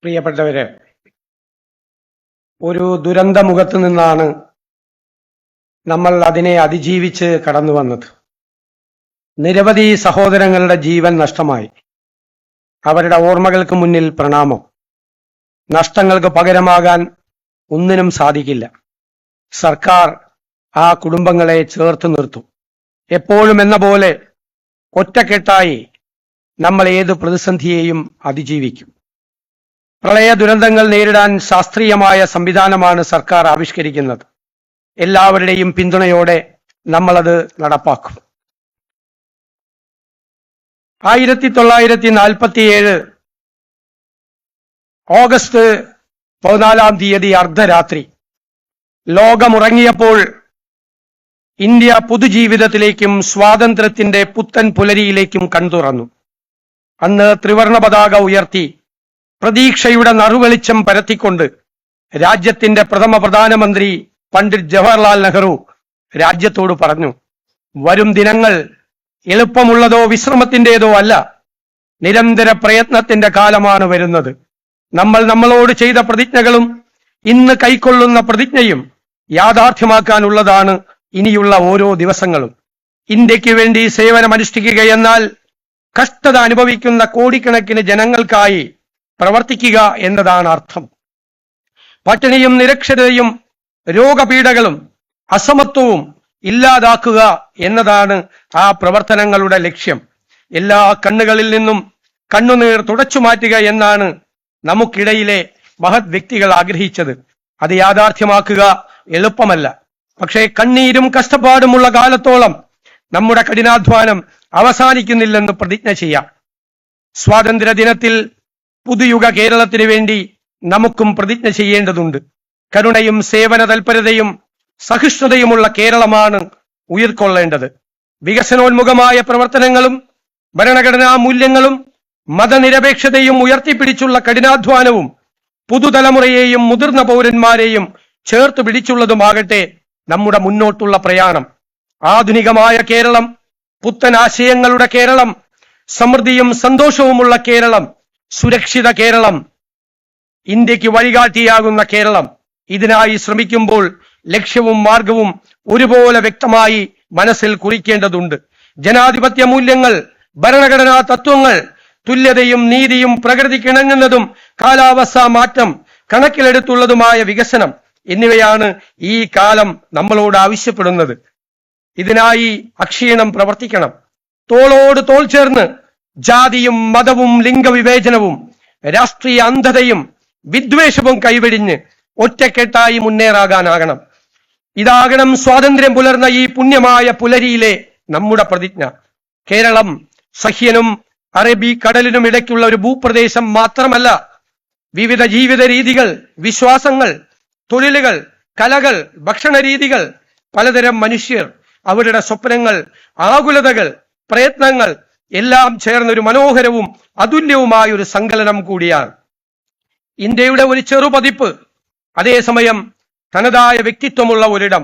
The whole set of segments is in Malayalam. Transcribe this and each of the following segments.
പ്രിയപ്പെട്ടവരെ, ഒരു ദുരന്തമുഖത്ത് നിന്നാണ് നമ്മൾ അതിനെ അതിജീവിച്ച് കടന്നു വന്നത്. നിരവധി സഹോദരങ്ങളുടെ ജീവൻ നഷ്ടമായി. അവരുടെ ഓർമ്മകൾക്ക് മുന്നിൽ പ്രണാമം. നഷ്ടങ്ങൾക്ക് പകരമാകാൻ ഒന്നിനും സാധിക്കില്ല. സർക്കാർ ആ കുടുംബങ്ങളെ ചേർത്ത് നിർത്തും. എപ്പോഴും എന്ന പോലെ ഒറ്റക്കെട്ടായി നമ്മൾ ഏത് പ്രതിസന്ധിയെയും അതിജീവിക്കും. പ്രളയ ദുരന്തങ്ങൾ നേരിടാൻ ശാസ്ത്രീയമായ സംവിധാനമാണ് സർക്കാർ ആവിഷ്കരിക്കുന്നത്. എല്ലാവരുടെയും പിന്തുണയോടെ നമ്മളത് നടപ്പാക്കും. 1947 ഓഗസ്റ്റ് 14 അർദ്ധരാത്രി ലോകമുറങ്ങിയപ്പോൾ ഇന്ത്യ പുതുജീവിതത്തിലേക്കും സ്വാതന്ത്ര്യത്തിന്റെ പുത്തൻ പുലരിയിലേക്കും കൺതുറന്നു. അന്ന് ത്രിവർണ പതാക ഉയർത്തി പ്രതീക്ഷയുടെ നറുവെളിച്ചം പരത്തിക്കൊണ്ട് രാജ്യത്തിന്റെ പ്രഥമ പ്രധാനമന്ത്രി പണ്ഡിറ്റ് ജവഹർലാൽ നെഹ്റു രാജ്യത്തോട് പറഞ്ഞു, വരും ദിനങ്ങൾ എളുപ്പമുള്ളതോ വിശ്രമത്തിന്റേതോ അല്ല, നിരന്തര പ്രയത്നത്തിന്റെ കാലമാണ് വരുന്നത്. നമ്മൾ നമ്മളോട് ചെയ്ത പ്രതിജ്ഞകളും ഇന്ന് കൈക്കൊള്ളുന്ന പ്രതിജ്ഞയും യാഥാർത്ഥ്യമാക്കാനുള്ളതാണ് ഇനിയുള്ള ഓരോ ദിവസങ്ങളും. ഇന്ത്യക്ക് വേണ്ടി സേവനമനുഷ്ഠിക്കുക എന്നാൽ കഷ്ടത അനുഭവിക്കുന്ന കോടിക്കണക്കിന് ജനങ്ങൾക്കായി പ്രവർത്തിക്കുക എന്നതാണ് അർത്ഥം. പട്ടിണിയും നിരക്ഷരതയും രോഗപീഠകളും അസമത്വവും ഇല്ലാതാക്കുക എന്നതാണ് ആ പ്രവർത്തനങ്ങളുടെ ലക്ഷ്യം. എല്ലാ കണ്ണുകളിൽ നിന്നും കണ്ണുനീർ തുടച്ചു മാറ്റുക എന്നാണ് നമുക്കിടയിലെ മഹത് വ്യക്തികൾ ആഗ്രഹിച്ചത്. അത് യാഥാർത്ഥ്യമാക്കുക എളുപ്പമല്ല. പക്ഷേ കണ്ണീരും കഷ്ടപ്പാടുമുള്ള കാലത്തോളം നമ്മുടെ കഠിനാധ്വാനം അവസാനിക്കുന്നില്ലെന്ന് പ്രതിജ്ഞ ചെയ്യാം. സ്വാതന്ത്ര്യ ദിനത്തിൽ പുതുയുഗ കേരളത്തിന് വേണ്ടി നമുക്കും പ്രതിജ്ഞ ചെയ്യേണ്ടതുണ്ട്. കരുണയും സേവന തൽപരതയും സഹിഷ്ണുതയുമുള്ള കേരളമാണ് ഉയർക്കൊള്ളേണ്ടത്. വികസനോന്മുഖമായ പ്രവർത്തനങ്ങളും ഭരണഘടനാ മൂല്യങ്ങളും മതനിരപേക്ഷതയും ഉയർത്തിപ്പിടിച്ചുള്ള കഠിനാധ്വാനവും പുതുതലമുറയെയും മുതിർന്ന പൗരന്മാരെയും ചേർത്ത് പിടിച്ചുള്ളതുമാകട്ടെ നമ്മുടെ മുന്നോട്ടുള്ള പ്രയാണം. ആധുനികമായ കേരളം, പുത്തൻ ആശയങ്ങളുടെ കേരളം, സമൃദ്ധിയും സന്തോഷവുമുള്ള കേരളം, സുരക്ഷിത കേരളം, ഇന്ത്യക്ക് വഴികാട്ടിയാകുന്ന കേരളം. ഇതിനായി ശ്രമിക്കുമ്പോൾ ലക്ഷ്യവും മാർഗവും ഒരുപോലെ വ്യക്തമായി മനസ്സിൽ കുറിക്കേണ്ടതുണ്ട്. ജനാധിപത്യ മൂല്യങ്ങൾ, ഭരണഘടനാ തത്വങ്ങൾ, തുല്യതയും നീതിയും പ്രകൃതിക്കിണങ്ങുന്നതും കാലാവസ്ഥാ മാറ്റം കണക്കിലെടുത്തുള്ളതുമായ വികസനം എന്നിവയാണ് ഈ കാലം നമ്മളോട് ആവശ്യപ്പെടുന്നത്. ഇതിനായി അക്ഷീണം പ്രവർത്തിക്കണം. തോളോട് തോൾ ചേർന്ന് ജാതിയും മതവും ലിംഗവിവേചനവും രാഷ്ട്രീയ അന്ധതയും വിദ്വേഷവും കൈവെടിഞ്ഞ് ഒറ്റക്കെട്ടായി മുന്നേറാകാനാകണം. ഇതാകണം സ്വാതന്ത്ര്യം പുലർന്ന ഈ പുണ്യമായ പുലരിയിലെ നമ്മുടെ പ്രതിജ്ഞ. കേരളം സഹ്യനും അറബി കടലിനും ഇടയ്ക്കുള്ള ഒരു ഭൂപ്രദേശം മാത്രമല്ല. വിവിധ ജീവിത രീതികൾ, വിശ്വാസങ്ങൾ, തൊഴിലുകൾ, കലകൾ, ഭക്ഷണ രീതികൾ, പലതരം മനുഷ്യർ, അവരുടെ സ്വപ്നങ്ങൾ, ആകുലതകൾ, പ്രയത്നങ്ങൾ എല്ലാം ചേർന്നൊരു മനോഹരവും അതുല്യവുമായ ഒരു സങ്കലനം കൂടിയാണ്. ഇന്ത്യയുടെ ഒരു ചെറുപതിപ്പ്, അതേസമയം തനതായ വ്യക്തിത്വമുള്ള ഒരിടം.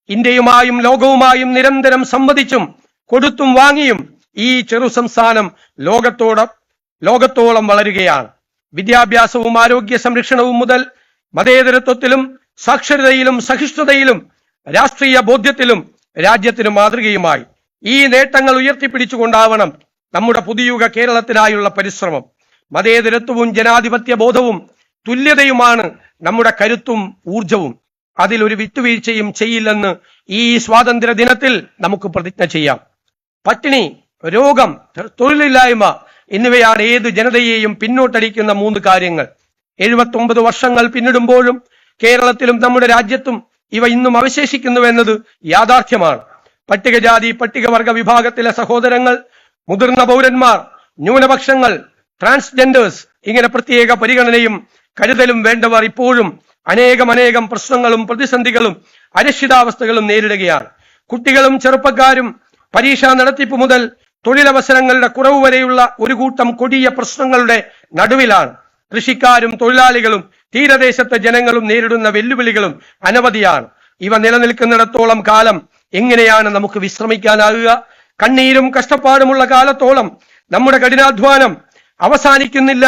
ഇന്ത്യയുമായും ലോകവുമായും നിരന്തരം സംവദിച്ചും കൊടുത്തും വാങ്ങിയും ഈ ചെറു സംസ്ഥാനം ലോകത്തോളം വളരുകയാണ്. വിദ്യാഭ്യാസവും ആരോഗ്യ സംരക്ഷണവും മുതൽ മതേതരത്വത്തിലും സാക്ഷരതയിലും സഹിഷ്ണുതയിലും രാഷ്ട്രീയ ബോധ്യത്തിലും രാജ്യത്തിന് മാതൃകയുമായി. ഈ നേട്ടങ്ങൾ ഉയർത്തിപ്പിടിച്ചുകൊണ്ടാവണം നമ്മുടെ പുതുയുഗ കേരളത്തിനായുള്ള പരിശ്രമം. മതേതരത്വവും ജനാധിപത്യ ബോധവും തുല്യതയുമാണ് നമ്മുടെ കരുത്തും ഊർജവും. അതിലൊരു വിട്ടുവീഴ്ചയും ചെയ്യില്ലെന്ന് ഈ സ്വാതന്ത്ര്യ ദിനത്തിൽ നമുക്ക് പ്രതിജ്ഞ ചെയ്യാം. പട്ടിണി, രോഗം, തൊഴിലില്ലായ്മ എന്നിവയാണ് ഏത് ജനതയെയും പിന്നോട്ടടിക്കുന്ന 3 കാര്യങ്ങൾ. 79 വർഷങ്ങൾ പിന്നിടുമ്പോഴും കേരളത്തിലും നമ്മുടെ രാജ്യത്തും ഇവ ഇന്നും അവശേഷിക്കുന്നുവെന്നത് യാഥാർത്ഥ്യമാണ്. പട്ടികജാതി പട്ടികവർഗ വിഭാഗത്തിലെ സഹോദരങ്ങൾ, മുതിർന്ന പൗരന്മാർ, ന്യൂനപക്ഷങ്ങൾ, ട്രാൻസ്ജെൻഡേഴ്സ്, ഇങ്ങനെ പ്രത്യേക പരിഗണനയും കരുതലും വേണ്ടവർ ഇപ്പോഴും അനേകം പ്രശ്നങ്ങളും പ്രതിസന്ധികളും അരക്ഷിതാവസ്ഥകളും നേരിടുകയാണ്. കുട്ടികളും ചെറുപ്പക്കാരും പരീക്ഷാ നടത്തിപ്പ് മുതൽ തൊഴിലവസരങ്ങളുടെ കുറവ് വരെയുള്ള ഒരു കൂട്ടം കൊടിയ പ്രശ്നങ്ങളുടെ നടുവിലാണ്. കൃഷിക്കാരും തൊഴിലാളികളും തീരദേശത്തെ ജനങ്ങളും നേരിടുന്ന വെല്ലുവിളികളും അനവധിയാണ്. ഇവ നിലനിൽക്കുന്നിടത്തോളം കാലം എങ്ങനെയാണ് നമുക്ക് വിശ്രമിക്കാനാകുക? കണ്ണീരും കഷ്ടപ്പാടുമുള്ള കാലത്തോളം നമ്മുടെ കഠിനാധ്വാനം അവസാനിക്കുന്നില്ല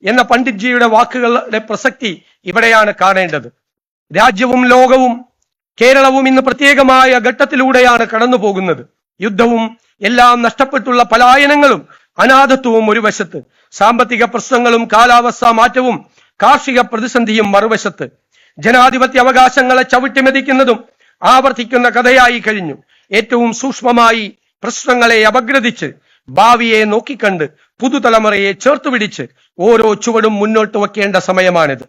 എന്ന പണ്ഡിറ്റ്ജിയുടെ വാക്കുകളുടെ പ്രസക്തി ഇവിടെയാണ് കാണേണ്ടത്. രാജ്യവും ലോകവും കേരളവും ഇന്ന് പ്രത്യേകമായ ഘട്ടത്തിലൂടെയാണ് കടന്നു പോകുന്നത്. യുദ്ധവും എല്ലാം നഷ്ടപ്പെട്ടുള്ള പലായനങ്ങളും അനാഥത്വവും ഒരു വശത്ത്, സാമ്പത്തിക പ്രശ്നങ്ങളും കാലാവസ്ഥാ മാറ്റവും കാർഷിക പ്രതിസന്ധിയും മറുവശത്ത്. ജനാധിപത്യ അവകാശങ്ങളെ ചവിട്ടിമെതിക്കുന്നതും ആവർത്തിക്കുന്ന കഥയായി കഴിഞ്ഞു. ഏറ്റവും സൂക്ഷ്മമായി പ്രശ്നങ്ങളെ അപഗ്രഥിച്ച് ഭാവിയെ നോക്കിക്കണ്ട് പുതുതലമുറയെ ചേർത്തുപിടിച്ച് ഓരോ ചുവടും മുന്നോട്ട് വെക്കേണ്ട സമയമാണിത്.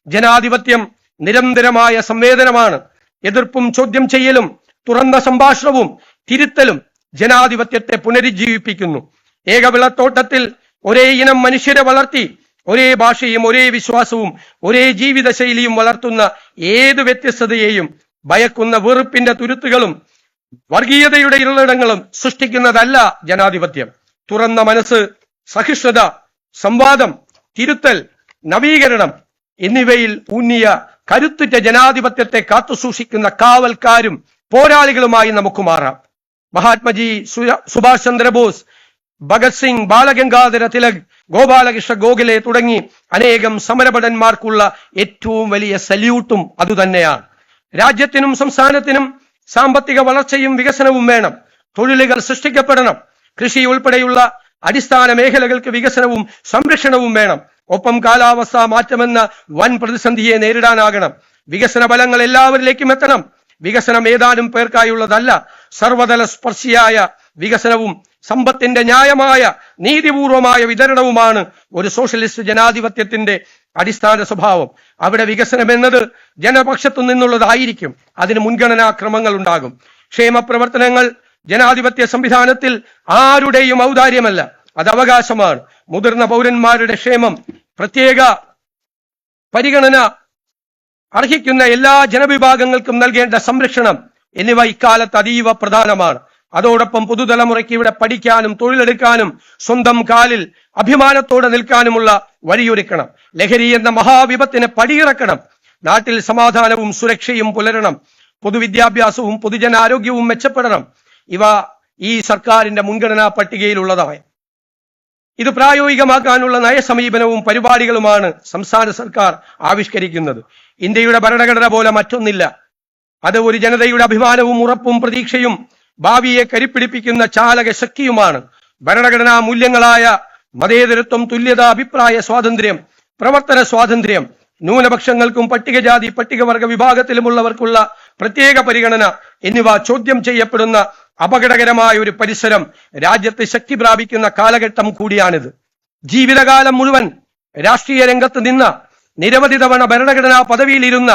ജനാധിപത്യം നിരന്തരമായ സംവേദനമാണ്. എതിർപ്പും ചോദ്യം ചെയ്യലും തുറന്ന സംഭാഷണവും തിരുത്തലും ജനാധിപത്യത്തെ പുനരുജ്ജീവിപ്പിക്കുന്നു. ഏകവിളത്തോട്ടത്തിൽ ഒരേ ഇനം മനുഷ്യരെ വളർത്തി ഒരേ ഭാഷയും ഒരേ വിശ്വാസവും ഒരേ ജീവിതശൈലിയും വളർത്തുന്ന ഏത് വ്യത്യസ്തതയെയും ഭയക്കുന്ന വെറുപ്പിന്റെ തുരുത്തുകളും വർഗീയതയുടെ ഇരുളിടങ്ങളും സൃഷ്ടിക്കുന്നതല്ല ജനാധിപത്യം. തുറന്ന മനസ്സ്, സഹിഷ്ണുത, സംവാദം, തിരുത്തൽ, നവീകരണം എന്നിവയിൽ ഊന്നിയ കരുത്തുറ്റ ജനാധിപത്യത്തെ കാത്തുസൂക്ഷിക്കുന്ന കാവൽക്കാരും പോരാളികളുമായി നമുക്ക് മാറാം. മഹാത്മജി, സുഭാഷ് ചന്ദ്രബോസ്, ഭഗത് സിംഗ്, ബാലഗംഗാധര തിലക്, ഗോപാലകൃഷ്ണ ഗോഖലെ തുടങ്ങി അനേകം സമരഭടന്മാർക്കുള്ള ഏറ്റവും വലിയ സല്യൂട്ടും അതുതന്നെയാണ്. രാജ്യത്തിനും സംസ്ഥാനത്തിനും സാമ്പത്തിക വളർച്ചയും വികസനവും വേണം. തൊഴിലുകൾ സൃഷ്ടിക്കപ്പെടണം. കൃഷി ഉൾപ്പെടെയുള്ള അടിസ്ഥാന മേഖലകൾക്ക് വികസനവും സംരക്ഷണവും വേണം. ഒപ്പം കാലാവസ്ഥാ മാറ്റമെന്ന വൻ പ്രതിസന്ധിയെ നേരിടാനാകണം. വികസന ഫലങ്ങൾ എല്ലാവരിലേക്കും എത്തണം. വികസനം ഏതാനും പേർക്കായുള്ളതല്ല, സർവതല സ്പർശിയായ വികസനവും സമ്പത്തിന്റെ ന്യായമായ നീതിപൂർവമായ വിതരണവുമാണ് ഒരു സോഷ്യലിസ്റ്റ് ജനാധിപത്യത്തിന്റെ അടിസ്ഥാന സ്വഭാവം. അവിടെ വികസനം എന്നത് ജനപക്ഷത്തു നിന്നുള്ളതായിരിക്കും. അതിന് മുൻഗണനാക്രമങ്ങൾ ഉണ്ടാകും. ക്ഷേമ പ്രവർത്തനങ്ങൾ ജനാധിപത്യ സംവിധാനത്തിൽ ആരുടെയും ഔദാര്യമല്ല, അത് അവകാശമാണ്. മുതിർന്ന പൗരന്മാരുടെ ക്ഷേമം, പ്രത്യേക പരിഗണന അർഹിക്കുന്ന എല്ലാ ജനവിഭാഗങ്ങൾക്കും നൽകേണ്ട സംരക്ഷണം എന്നിവ ഇക്കാലത്ത് അതീവ പ്രധാനമാണ്. അതോടൊപ്പം പുതുതലമുറയ്ക്ക് ഇവിടെ പഠിക്കാനും തൊഴിലെടുക്കാനും സ്വന്തം കാലിൽ അഭിമാനത്തോടെ നിൽക്കാനുമുള്ള വഴിയൊരുക്കണം. ലഹരി എന്ന മഹാവിപത്തിനെ പടിയിറക്കണം. നാട്ടിൽ സമാധാനവും സുരക്ഷയും പുലരണം. പൊതുവിദ്യാഭ്യാസവും പൊതുജനാരോഗ്യവും മെച്ചപ്പെടണം. ഇവ ഈ സർക്കാരിന്റെ മുൻഗണനാ പട്ടികയിലുള്ളതാണ്. ഇത് പ്രായോഗികമാക്കാനുള്ള നയസമീപനവും പരിപാടികളുമാണ് സംസ്ഥാന സർക്കാർ ആവിഷ്കരിക്കുന്നത്. ഇന്ത്യയുടെ ഭരണഘടന പോലെ മറ്റൊന്നില്ല. അത് ഒരു ജനതയുടെ അഭിമാനവും ഉറപ്പും പ്രതീക്ഷയും ഭാവിയെ കരിപ്പിടിപ്പിക്കുന്ന ചാലക ശക്തിയുമാണ്. ഭരണഘടനാ മൂല്യങ്ങളായ മതേതരത്വം, തുല്യത, അഭിപ്രായ സ്വാതന്ത്ര്യം, പ്രവർത്തന സ്വാതന്ത്ര്യം, ന്യൂനപക്ഷങ്ങൾക്കും പട്ടികജാതി പട്ടികവർഗ വിഭാഗത്തിലുമുള്ളവർക്കുള്ള പ്രത്യേക പരിഗണന എന്നിവ ചോദ്യം ചെയ്യപ്പെടുന്ന അപകടകരമായ ഒരു പരിസരം രാജ്യത്ത് ശക്തി പ്രാപിക്കുന്ന കാലഘട്ടം കൂടിയാണിത്. ജീവിതകാലം മുഴുവൻ രാഷ്ട്രീയ രംഗത്ത് നിന്ന, നിരവധി തവണ ഭരണഘടനാ പദവിയിലിരുന്ന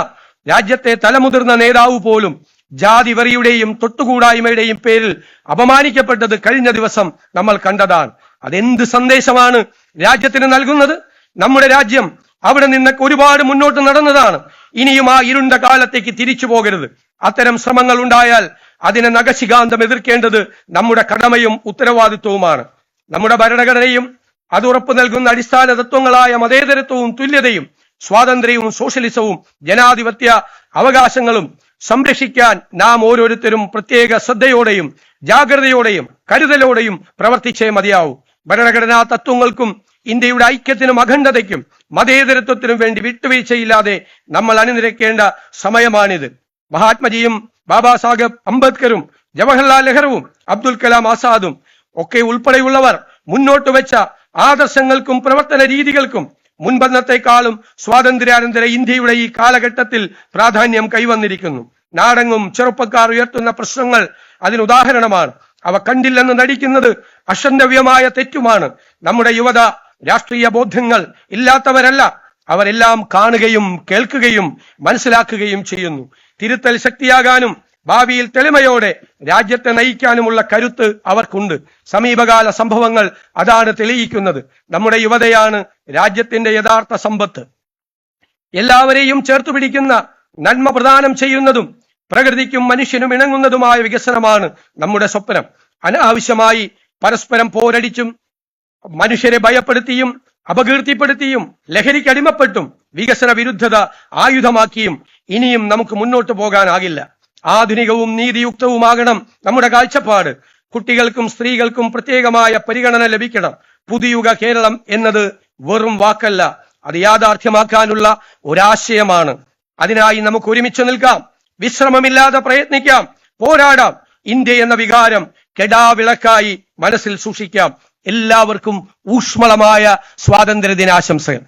രാജ്യത്തെ തലമുതിർന്ന നേതാവ് പോലും ജാതി വെറിയുടെയും തൊട്ടുകൂടായ്മയുടെയും പേരിൽ അപമാനിക്കപ്പെട്ടത് കഴിഞ്ഞ ദിവസം നമ്മൾ കണ്ടതാണ്. അതെന്ത് സന്ദേശമാണ് രാജ്യത്തിന് നൽകുന്നത്? നമ്മുടെ രാജ്യം അവിടെ നിന്നൊക്കെ ഒരുപാട് മുന്നോട്ട് നടന്നതാണ്. ഇനിയും ആ ഇരുണ്ട കാലത്തേക്ക് തിരിച്ചു പോകരുത്. അത്തരം ശ്രമങ്ങൾ ഉണ്ടായാൽ അതിനെ നഖശികാന്തം എതിർക്കേണ്ടത് നമ്മുടെ കടമയും ഉത്തരവാദിത്വവുമാണ്. നമ്മുടെ ഭരണഘടനയും അത് ഉറപ്പു നൽകുന്ന അടിസ്ഥാന തത്വങ്ങളായ മതേതരത്വവും തുല്യതയും സ്വാതന്ത്ര്യവും സോഷ്യലിസവും ജനാധിപത്യ അവകാശങ്ങളും സംരക്ഷിക്കാൻ നാം ഓരോരുത്തരും പ്രത്യേക ശ്രദ്ധയോടെയും ജാഗ്രതയോടെയും കരുതലോടെയും പ്രവർത്തിച്ചേ മതിയാവൂ. ഭരണഘടനാ തത്വങ്ങൾക്കും ഇന്ത്യയുടെ ഐക്യത്തിനും അഖണ്ഡതയ്ക്കും മതേതരത്വത്തിനും വേണ്ടി വിട്ടുവീഴ്ചയില്ലാതെ നമ്മൾ അണിനിരക്കേണ്ട സമയമാണിത്. മഹാത്മജിയും ബാബാ സാഹേബ് അംബേദ്കറും ജവഹർലാൽ നെഹ്റുവും അബ്ദുൽ കലാം ആസാദും ഒക്കെ ഉൾപ്പെടെയുള്ളവർ മുന്നോട്ട് വെച്ച ആദർശങ്ങൾക്കും പ്രവർത്തന രീതികൾക്കും മുൻപന്നത്തെക്കാളും സ്വാതന്ത്ര്യാനന്തര ഇന്ത്യയുടെ ഈ കാലഘട്ടത്തിൽ പ്രാധാന്യം കൈവന്നിരിക്കുന്നു. നാടെങ്ങും ചെറുപ്പക്കാർ ഉയർത്തുന്ന പ്രശ്നങ്ങൾ അതിനുദാഹരണമാണ്. അവ കണ്ടില്ലെന്ന് നടിക്കുന്നത് അക്ഷന്തവ്യമായ തെറ്റുമാണ്. നമ്മുടെ യുവത രാഷ്ട്രീയ ബോധ്യങ്ങൾ ഇല്ലാത്തവരല്ല. അവരെല്ലാം കാണുകയും കേൾക്കുകയും മനസ്സിലാക്കുകയും ചെയ്യുന്നു. തിരുത്തൽ ശക്തിയാകാനും ഭാവിയിൽ തെളിമയോടെ രാജ്യത്തെ നയിക്കാനുമുള്ള കരുത്ത് അവർക്കുണ്ട്. സമീപകാല സംഭവങ്ങൾ അതാണ് തെളിയിക്കുന്നത്. നമ്മുടെ യുവതയാണ് രാജ്യത്തിന്റെ യഥാർത്ഥ സമ്പത്ത്. എല്ലാവരെയും ചേർത്തു പിടിക്കുന്ന, നന്മ പ്രദാനം ചെയ്യുന്നതും പ്രകൃതിക്കും മനുഷ്യനും ഇണങ്ങുന്നതുമായ വികസനമാണ് നമ്മുടെ സ്വപ്നം. അനാവശ്യമായി പരസ്പരം പോരടിച്ചും മനുഷ്യരെ ഭയപ്പെടുത്തിയും അപകീർത്തിപ്പെടുത്തിയും ലഹരിക്ക് അടിമപ്പെട്ടും വികസന വിരുദ്ധത ആയുധമാക്കിയും ഇനിയും നമുക്ക് മുന്നോട്ട് പോകാനാകില്ല. ആധുനികവും നീതിയുക്തവുമാകണം നമ്മുടെ കാഴ്ചപ്പാട്. കുട്ടികൾക്കും സ്ത്രീകൾക്കും പ്രത്യേകമായ പരിഗണന ലഭിക്കണം. പുതുയുഗ കേരളം എന്നത് വെറും വാക്കല്ല, അത് യാഥാർത്ഥ്യമാക്കാനുള്ള ഒരാശയമാണ്. അതിനായി നമുക്ക് ഒരുമിച്ച് നിൽക്കാം, വിശ്രമമില്ലാതെ പ്രയത്നിക്കാം, പോരാടാം. ഇന്ത്യ എന്ന വികാരം കെടാവിളക്കായി മനസ്സിൽ സൂക്ഷിക്കാം. എല്ലാവർക്കും ഊഷ്മളമായ സ്വാതന്ത്ര്യ ദിനാശംസകൾ.